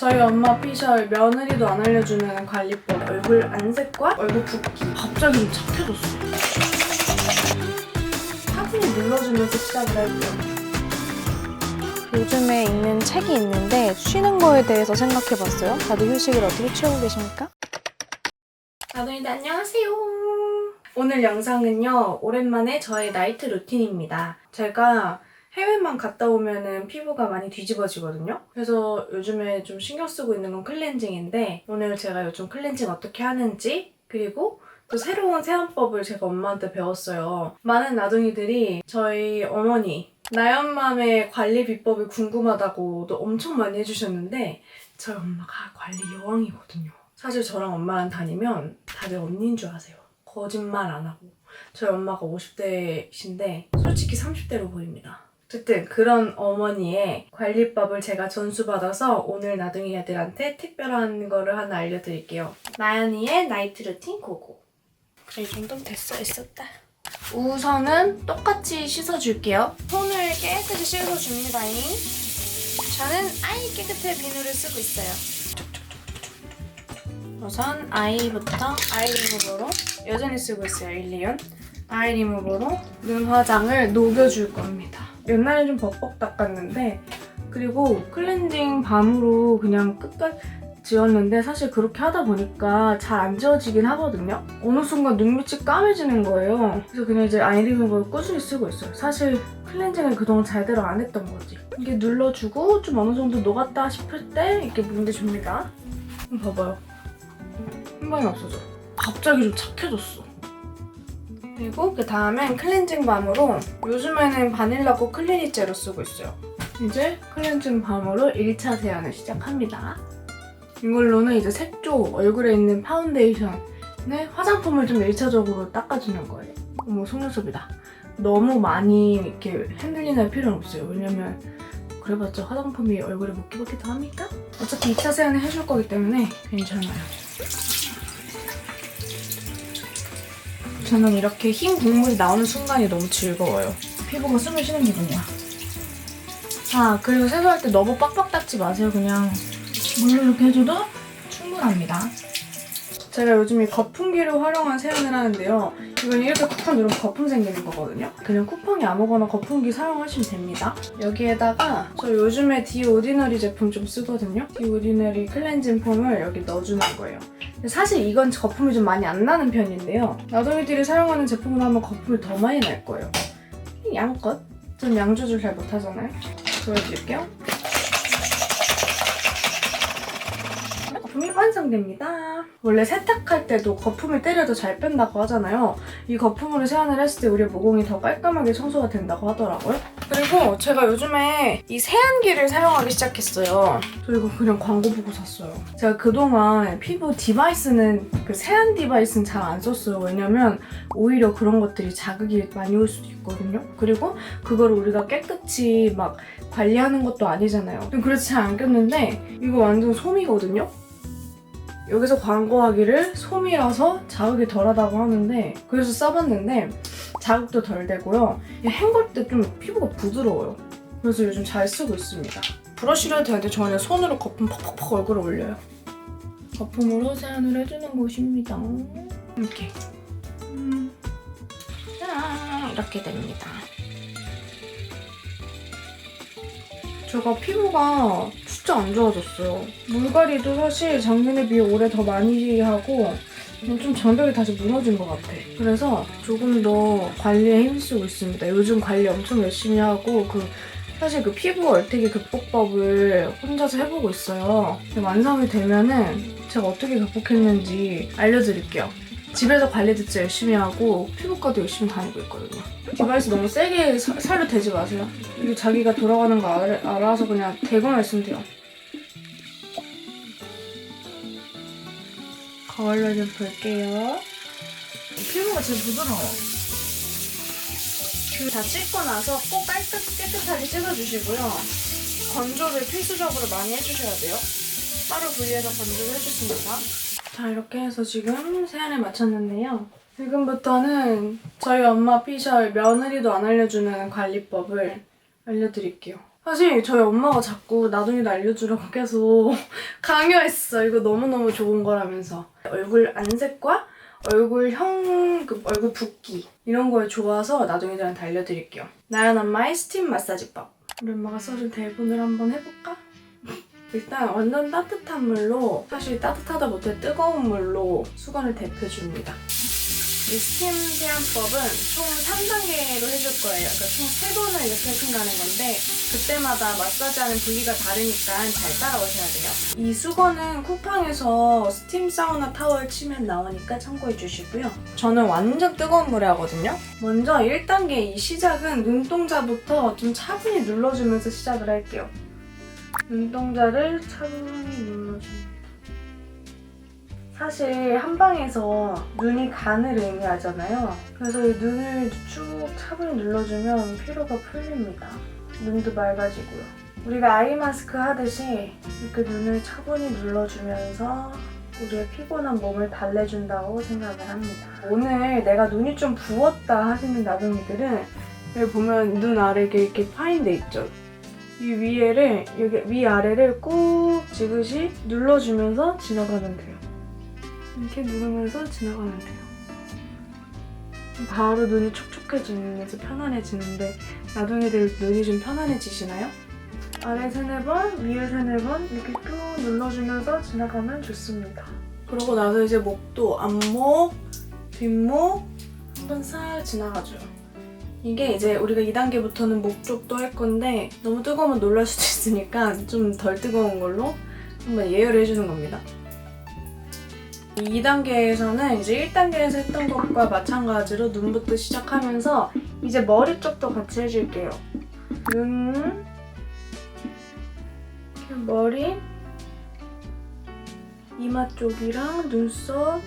저희 엄마 피셜 며느리도 안 알려주는 관리법. 얼굴 안색과 얼굴 붓기. 갑자기 좀 착해졌어. 차분히 눌러주면서 시작을 할게요. 요즘에 읽는 책이 있는데 쉬는 거에 대해서 생각해봤어요. 다들 휴식을 어떻게 취하고 계십니까? 나도이들 안녕하세요. 오늘 영상은요, 오랜만에 저의 나이트 루틴입니다. 제가 해외만 갔다 오면은 피부가 많이 뒤집어지거든요. 그래서 요즘에 좀 신경 쓰고 있는 건 클렌징인데, 오늘 제가 요즘 클렌징 어떻게 하는지, 그리고 또 새로운 세안법을 제가 엄마한테 배웠어요. 많은 나둥이들이 저희 어머니 나연맘의 관리 비법이 궁금하다고도 엄청 많이 해주셨는데, 저희 엄마가 관리 여왕이거든요. 사실 저랑 엄마랑 다니면 다들 언니인 줄 아세요. 거짓말 안 하고. 저희 엄마가 50대이신데 솔직히 30대로 보입니다. 어쨌든 그런 어머니의 관리법을 제가 전수받아서 오늘 나둥이 애들한테 특별한 거를 하나 알려드릴게요. 나연이의 나이트 루틴 고고. 그래, 이 정도면 있었다. 우선은 똑같이 씻어줄게요. 손을 깨끗이 씻어줍니다잉. 저는 아이 깨끗해 비누를 쓰고 있어요. 우선 아이부터 아이 리무버로 여전히 쓰고 있어요. 1,2년 아이 리무버로 눈 화장을 녹여줄 겁니다. 옛날에 좀 벅벅 닦았는데, 그리고 클렌징 밤으로 그냥 끝까지 지웠는데 사실 그렇게 하다 보니까 잘 안 지워지긴 하거든요. 어느 순간 눈밑이 까매지는 거예요. 그래서 그냥 이제 아이 리무버를 꾸준히 쓰고 있어요. 사실 클렌징을 그동안 제대로 안 했던 거지. 이게 눌러주고 좀 어느 정도 녹았다 싶을 때 이렇게 문대줍니다. 봐봐요. 한 방에 없어져. 갑자기 좀 착해졌어. 그리고 그 다음엔 클렌징 밤으로, 요즘에는 바닐라꽃 클리닉 제로 쓰고 있어요. 이제 클렌징 밤으로 1차 세안을 시작합니다. 이걸로는 이제 색조, 얼굴에 있는 파운데이션에 화장품을 좀 1차적으로 닦아주는 거예요. 어머, 속눈썹이다. 너무 많이 이렇게 핸들링 할 필요는 없어요. 왜냐면 그래봤자 화장품이 얼굴에 묻기도 합니까? 어차피 2차 세안을 해줄 거기 때문에 괜찮아요. 저는 이렇게 흰 국물이 나오는 순간이 너무 즐거워요. 피부가 숨을 쉬는 기분이야. 아, 그리고 세수할 때 너무 빡빡 닦지 마세요. 그냥 물로 이렇게 해줘도 충분합니다. 제가 요즘 이 거품기를 활용한 세안을 하는데요. 이건 이렇게 쿡쿡 누르면 거품 생기는 거거든요. 그냥 쿠팡이 아무거나 거품기 사용하시면 됩니다. 여기에다가 저 요즘에 디오디너리 제품 좀 쓰거든요. 디오디너리 클렌징 폼을 여기 넣어주는 거예요. 사실 이건 거품이 좀 많이 안 나는 편인데요. 나동이들이 사용하는 제품으로 하면 거품이 더 많이 날 거예요. 양껏. 전 양 조절 잘 못하잖아요. 보여드릴게요. 거품이 완성됩니다. 원래 세탁할 때도 거품을 때려도 잘 뺀다고 하잖아요. 이 거품으로 세안을 했을 때 우리 모공이 더 깔끔하게 청소가 된다고 하더라고요. 그리고 제가 요즘에 이 세안기를 사용하기 시작했어요. 저 이거 그냥 광고 보고 샀어요. 제가 그동안 피부 디바이스는, 그 세안 디바이스는 잘 안 썼어요. 왜냐면 오히려 그런 것들이 자극이 많이 올 수도 있거든요. 그리고 그걸 우리가 깨끗이 막 관리하는 것도 아니잖아요. 그래서 잘 안 꼈는데 이거 완전 솜이거든요. 여기서 광고하기를 솜이라서 자극이 덜하다고 하는데, 그래서 써봤는데 자극도 덜 되고요. 헹굴 때 좀 피부가 부드러워요. 그래서 요즘 잘 쓰고 있습니다. 브러쉬로 해도 되는데 저는 손으로 거품 퍽퍽퍽 얼굴에 올려요. 거품으로 세안을 해주는 곳입니다. 이렇게. 짠! 이렇게 됩니다. 제가 피부가 진짜 안 좋아졌어요. 물갈이도 사실 작년에 비해 올해 더 많이 하고 좀 장벽이 다시 무너진 것 같아. 그래서 조금 더 관리에 힘쓰고 있습니다. 요즘 관리 엄청 열심히 하고 사실 그 피부 얼태기 극복법을 혼자서 해보고 있어요. 완성이 되면은 제가 어떻게 극복했는지 알려드릴게요. 집에서 관리도 진짜 열심히 하고 피부과도 열심히 다니고 있거든요. 디바이스 너무 세게 살로 대지 마세요. 이게 자기가 돌아가는 거 알아서 그냥 대고만 있으면 돼요. 거울로 좀 볼게요. 피부가 진짜 부드러워. 다 씻고 나서 꼭 깨끗하게 씻어주시고요. 건조를 필수적으로 많이 해주셔야 돼요. 따로 분리해서 건조를 해주십니다. 자, 이렇게 해서 지금 세안을 마쳤는데요. 지금부터는 저희 엄마 피셜 며느리도 안 알려주는 관리법을 알려드릴게요. 사실 저희 엄마가 자꾸 나둥이도 알려주라고 계속 강요했어. 이거 너무너무 좋은 거라면서. 얼굴 안색과 얼굴형, 얼굴 붓기 이런 거에 좋아서 나둥이들한테 알려드릴게요. 나연 엄마의 스팀 마사지법. 우리 엄마가 써준 대본을 한번 해볼까? 일단 완전 따뜻한 물로, 사실 따뜻하다 못해 뜨거운 물로 수건을 데펴줍니다. 이 스팀 세안법은 총 3단계로 해줄 거예요. 그러니까 총 3번을 이렇게 해준다는 건데 그때마다 마사지하는 부위가 다르니까 잘 따라오셔야 돼요. 이 수건은 쿠팡에서 스팀 사우나 타월 치면 나오니까 참고해 주시고요. 저는 완전 뜨거운 물에 하거든요. 먼저 1단계 이 시작은 눈동자부터 좀 차분히 눌러주면서 시작을 할게요. 눈동자를 차분히 눌러줍니다. 사실 한방에서 눈이 간을 의미하잖아요. 그래서 이 눈을 쭉 차분히 눌러주면 피로가 풀립니다. 눈도 맑아지고요. 우리가 아이 마스크 하듯이 이렇게 눈을 차분히 눌러주면서 우리의 피곤한 몸을 달래준다고 생각을 합니다. 오늘 내가 눈이 좀 부었다 하시는 나둥이들은 여기 보면 눈 아래 이렇게 파인 데 있죠? 이 위에를, 여기 위아래를 꾹 지그시 눌러주면서 지나가면 돼요. 이렇게 누르면서 지나가면 돼요. 바로 눈이 촉촉해지면서 편안해지는데 나둥이들 눈이 좀 편안해지시나요? 아래 3-4번, 위에 3-4번 이렇게 쭉 눌러주면서 지나가면 좋습니다. 그러고 나서 이제 목도 앞목, 뒷목 한번 싹 지나가줘요. 이게 이제 우리가 2단계부터는 목 쪽도 할 건데 너무 뜨거우면 놀랄 수도 있으니까 좀 덜 뜨거운 걸로 한번 예열을 해주는 겁니다. 2단계에서는 이제 1단계에서 했던 것과 마찬가지로 눈부터 시작하면서 이제 머리 쪽도 같이 해줄게요. 눈, 머리, 이마 쪽이랑 눈썹,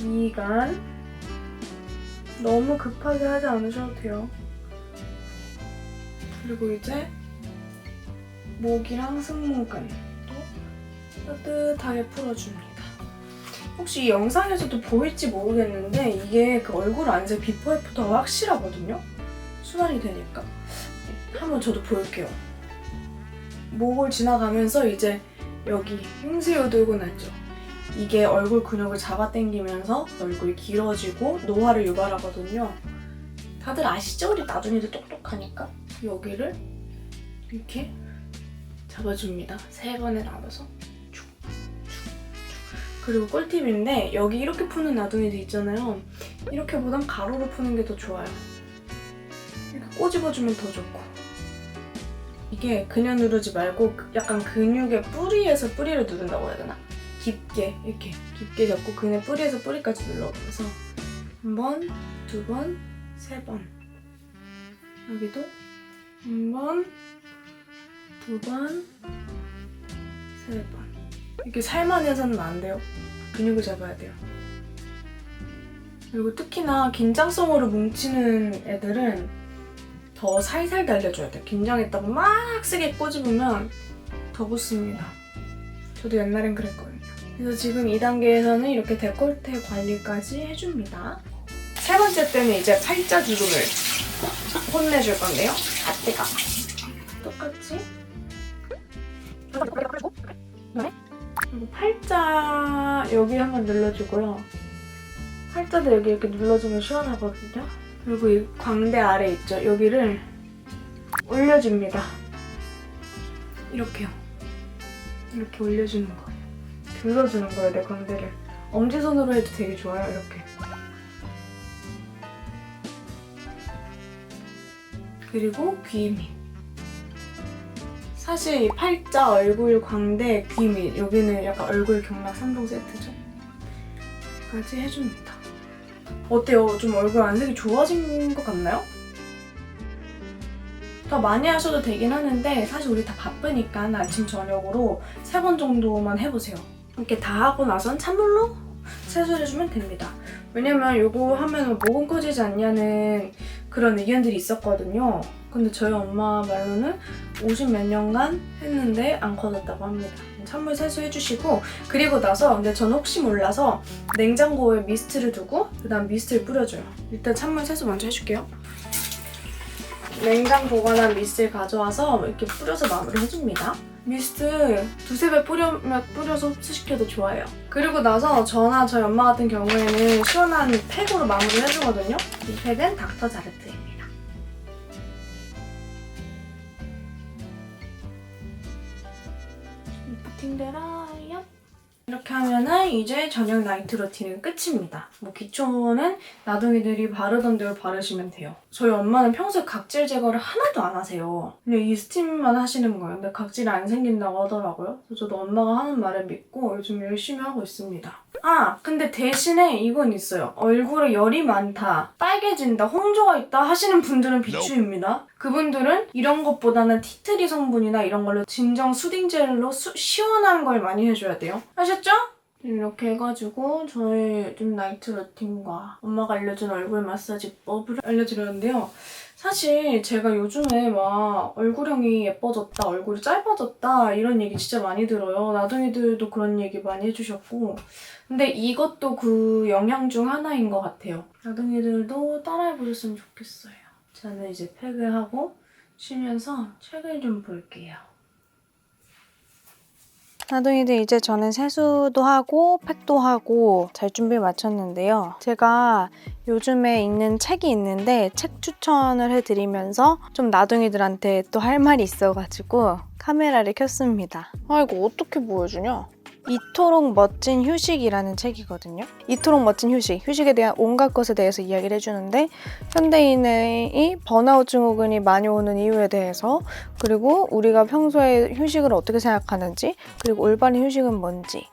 미간. 너무 급하게 하지 않으셔도 돼요. 그리고 이제 목이랑 승모근 따뜻하게 풀어줍니다. 혹시 이 영상에서도 보일지 모르겠는데 이게 그 얼굴 안색 비포 애프터가 확실하거든요? 순환이 되니까. 한번 저도 볼게요. 목을 지나가면서 이제 여기 흉쇄요들근 났죠? 이게 얼굴 근육을 잡아당기면서 얼굴이 길어지고 노화를 유발하거든요. 다들 아시죠? 우리 나둥이들 똑똑하니까. 여기를 이렇게 잡아줍니다. 3번에 나눠서. 그리고 꿀팁인데 여기 이렇게 푸는 나둥이들 있잖아요. 이렇게보단 가로로 푸는 게 더 좋아요. 이렇게 꼬집어주면 더 좋고. 이게 그냥 누르지 말고 약간 근육의 뿌리에서 뿌리를 누른다고 해야 되나? 깊게 이렇게 깊게 잡고 근육 뿌리에서 뿌리까지 눌러보면서 1번, 2번, 3번. 여기도 1번, 2번, 3번. 이렇게 살만 해서는 안 돼요. 근육을 잡아야 돼요. 그리고 특히나 긴장성으로 뭉치는 애들은 더 살살 달려줘야 돼요. 긴장했다고 막 세게 꼬집으면 더 붙습니다. 저도 옛날엔 그랬거든요. 그래서 지금 2단계에서는 이렇게 데콜테 관리까지 해줍니다. 3번째 때는 이제 팔자 주름을 혼내줄 건데요. 갓대가 똑같이 그리고 팔자 여기 한번 눌러주고요. 팔자도 여기 이렇게 눌러주면 시원하거든요. 그리고 이 광대 아래 있죠? 여기를 올려줍니다. 이렇게요. 이렇게 올려주는 거예요. 들어주는 거예요, 내 광대를. 엄지손으로 해도 되게 좋아요, 이렇게. 그리고 귀 밑. 사실 이 팔자, 얼굴, 광대, 귀 밑 여기는 약간 얼굴 경락 3종 세트죠. 까지 해줍니다. 어때요? 좀 얼굴 안색이 좋아진 것 같나요? 더 많이 하셔도 되긴 하는데 사실 우리 다 바쁘니까 아침 저녁으로 3번 정도만 해보세요. 이렇게 다 하고 나선 찬물로 세수를 해주면 됩니다. 왜냐면 이거 하면 모공 커지지 않냐는 그런 의견들이 있었거든요. 근데 저희 엄마 말로는 50 몇 년간 했는데 안 커졌다고 합니다. 찬물 세수해주시고 그리고 나서 근데 저는 혹시 몰라서 냉장고에 미스트를 두고 그 다음 미스트를 뿌려줘요. 일단 찬물 세수 먼저 해줄게요. 냉장 보관한 미스트를 가져와서 이렇게 뿌려서 마무리 해줍니다. 미스트 두세 배 뿌려서 흡수시켜도 좋아요. 그리고 나서 저나 저희 엄마 같은 경우에는 시원한 팩으로 마무리 해주거든요. 이 팩은 닥터 자르트입니다. 팅데라이야. 이렇게 하면은 이제 저녁 나이트 루틴은 끝입니다. 뭐 기초는 나둥이들이 바르던 대로 바르시면 돼요. 저희 엄마는 평소에 각질 제거를 하나도 안 하세요. 그냥 이 스팀만 하시는 거예요. 근데 각질이 안 생긴다고 하더라고요. 그래서 저도 엄마가 하는 말을 믿고 요즘 열심히 하고 있습니다. 아, 근데 대신에 이건 있어요. 얼굴에 열이 많다, 빨개진다, 홍조가 있다 하시는 분들은 비추입니다. 그분들은 이런 것보다는 티트리 성분이나 이런 걸로 진정 수딩젤로 시원한 걸 많이 해줘야 돼요. 아셨죠? 이렇게 해가지고 저의 요즘 나이트 루틴과 엄마가 알려준 얼굴 마사지법을 알려드렸는데요. 사실 제가 요즘에 막 얼굴형이 예뻐졌다, 얼굴이 짧아졌다 이런 얘기 진짜 많이 들어요. 나둥이들도 그런 얘기 많이 해주셨고, 근데 이것도 그 영향 중 하나인 것 같아요. 나둥이들도 따라해보셨으면 좋겠어요. 저는 이제 팩을 하고 쉬면서 책을 좀 볼게요. 나둥이들 이제 저는 세수도 하고 팩도 하고 잘 준비 마쳤는데요. 제가 요즘에 읽는 책이 있는데 책 추천을 해드리면서 좀 나둥이들한테 또 할 말이 있어가지고 카메라를 켰습니다. 아, 이거 어떻게 보여주냐? 이토록 멋진 휴식이라는 책이거든요. 이토록 멋진 휴식, 휴식에 대한 온갖 것에 대해서 이야기를 해주는데 현대인의 번아웃 증후군이 많이 오는 이유에 대해서, 그리고 우리가 평소에 휴식을 어떻게 생각하는지, 그리고 올바른 휴식은 뭔지,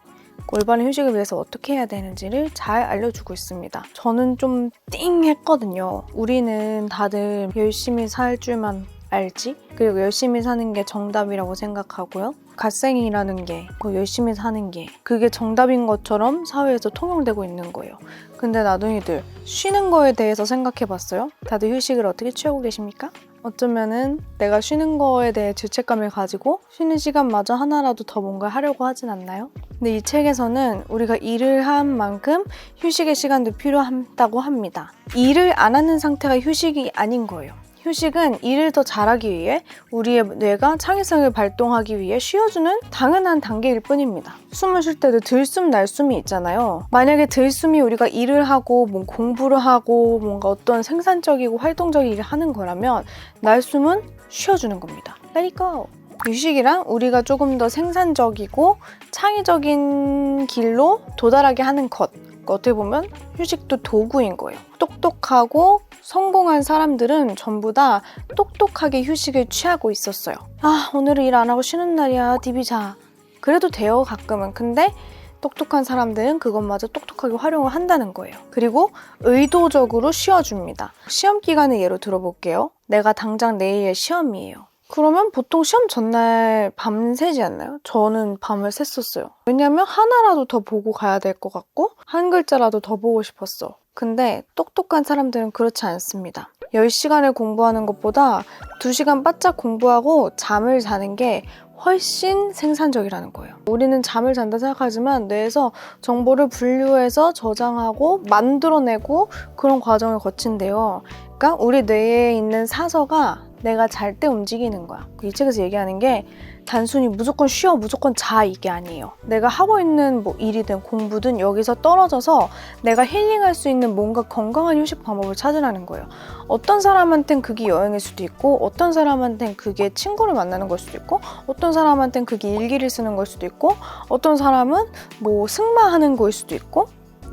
올바른 휴식을 위해서 어떻게 해야 되는지를 잘 알려주고 있습니다. 저는 좀 띵했거든요. 우리는 다들 열심히 살 줄만 알지? 그리고 열심히 사는 게 정답이라고 생각하고요. 갓생이라는 게, 열심히 사는 게 그게 정답인 것처럼 사회에서 통용되고 있는 거예요. 근데 나둥이들, 쉬는 거에 대해서 생각해봤어요? 다들 휴식을 어떻게 취하고 계십니까? 어쩌면은 내가 쉬는 거에 대해 죄책감을 가지고 쉬는 시간마저 하나라도 더 뭔가 하려고 하진 않나요? 근데 이 책에서는 우리가 일을 한 만큼 휴식의 시간도 필요하다고 합니다. 일을 안 하는 상태가 휴식이 아닌 거예요. 휴식은 일을 더 잘하기 위해, 우리의 뇌가 창의성을 발동하기 위해 쉬어주는 당연한 단계일 뿐입니다. 숨을 쉴 때도 들숨 날숨이 있잖아요. 만약에 들숨이 우리가 일을 하고 뭐 공부를 하고 뭔가 어떤 생산적이고 활동적인 일을 하는 거라면, 날숨은 쉬어주는 겁니다. Let it go. 휴식이란 우리가 조금 더 생산적이고 창의적인 길로 도달하게 하는 것. 어떻게 보면 휴식도 도구인 거예요. 똑똑하고 성공한 사람들은 전부 다 똑똑하게 휴식을 취하고 있었어요. 아, 오늘은 일 안 하고 쉬는 날이야, 디비 자. 그래도 돼요, 가끔은. 근데 똑똑한 사람들은 그것마저 똑똑하게 활용을 한다는 거예요. 그리고 의도적으로 쉬어줍니다. 시험 기간을 예로 들어볼게요. 내가 당장 내일 시험이에요. 그러면 보통 시험 전날 밤 새지 않나요? 저는 밤을 샜었어요. 왜냐면 하나라도 더 보고 가야 될 것 같고 한 글자라도 더 보고 싶었어. 근데 똑똑한 사람들은 그렇지 않습니다. 10시간을 공부하는 것보다 2시간 바짝 공부하고 잠을 자는 게 훨씬 생산적이라는 거예요. 우리는 잠을 잔다 생각하지만 뇌에서 정보를 분류해서 저장하고 만들어내고 그런 과정을 거친대요. 그러니까 우리 뇌에 있는 사서가 내가 잘 때 움직이는 거야. 이 책에서 얘기하는 게 단순히 무조건 쉬어, 무조건 자, 이게 아니에요. 내가 하고 있는 뭐 일이든 공부든 여기서 떨어져서 내가 힐링할 수 있는 뭔가 건강한 휴식 방법을 찾으라는 거예요. 어떤 사람한텐 그게 여행일 수도 있고, 어떤 사람한텐 그게 친구를 만나는 걸 수도 있고, 어떤 사람한텐 그게 일기를 쓰는 걸 수도 있고, 어떤 사람은 뭐 승마하는 거일 수도 있고,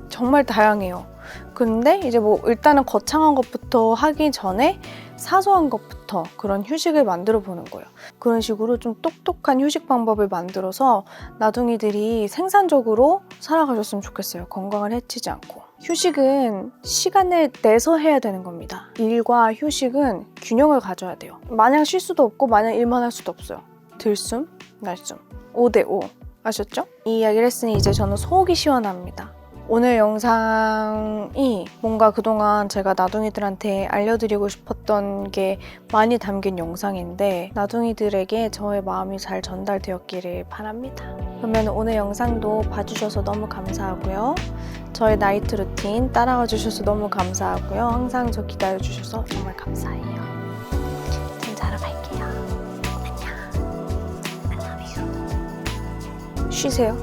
정말 다양해요. 근데 이제 뭐 일단은 거창한 것부터 하기 전에 사소한 것부터 그런 휴식을 만들어 보는 거예요. 그런 식으로 좀 똑똑한 휴식 방법을 만들어서 나둥이들이 생산적으로 살아가셨으면 좋겠어요. 건강을 해치지 않고. 휴식은 시간을 내서 해야 되는 겁니다. 일과 휴식은 균형을 가져야 돼요. 마냥 쉴 수도 없고 마냥 일만 할 수도 없어요. 들숨, 날숨. 5대5. 아셨죠? 이 이야기를 했으니 이제 저는 속이 시원합니다. 오늘 영상이 뭔가 그동안 제가 나둥이들한테 알려드리고 싶었던 게 많이 담긴 영상인데 나둥이들에게 저의 마음이 잘 전달되었기를 바랍니다. 그러면 오늘 영상도 봐주셔서 너무 감사하고요. 저의 나이트 루틴 따라가 주셔서 너무 감사하고요. 항상 저 기다려주셔서 정말 감사해요. 쉬세요.